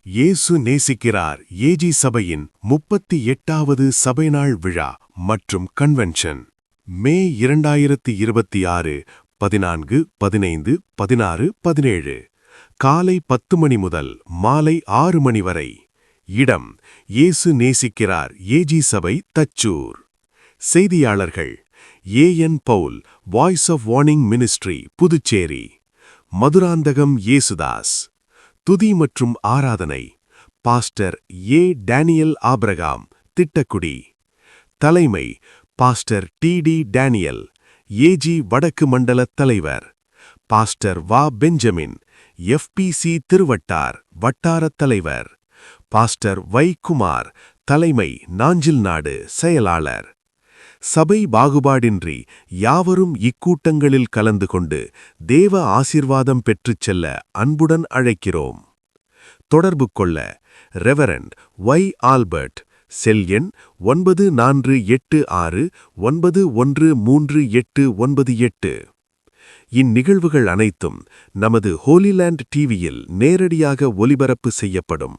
இயேசு நேசிக்கிறார் ஏஜி சபையின் 38வது சபைநாள் விழா மற்றும் கன்வென்ஷன் மே 2026 14, 15, 16, 17 காலை 10 மணி முதல் மாலை 6 மணி வரை. இடம் இயேசு நேசிக்கிறார் ஏஜி சபை, தச்சூர். செய்தியாளர்கள் AN Paul, voice of warning ministry, Puducherry. Madurantakam Yesudas. துதி மற்றும் ஆராதனை pastor A. Daniel Abraham, Tittakudi. தலைமை பாஸ்டர் டி. டேனியல், ஏஜி வடக்கு மண்டல தலைவர். பாஸ்டர் வா. பெஞ்சமின், எஃப்பிசி திருவட்டார் வட்டாரத் தலைவர். பாஸ்டர் வை. குமார், தலைமை நாஞ்சில்நாடு செயலாளர். சபை பாகுபாடின்றி யாவரும் இக்கூட்டங்களில் கலந்து கொண்டு தேவ ஆசீர்வாதம் பெற்றுச் செல்ல அன்புடன் அழைக்கிறோம். தொடர்பு கொள்ள ரெவரண்ட் வை. ஆல்பர்ட், செல் எண் 9486913898. இந்நிகழ்வுகள் அனைத்தும் நமது ஹோலிலேண்ட் டிவியில் நேரடியாக ஒலிபரப்பு செய்யப்படும்.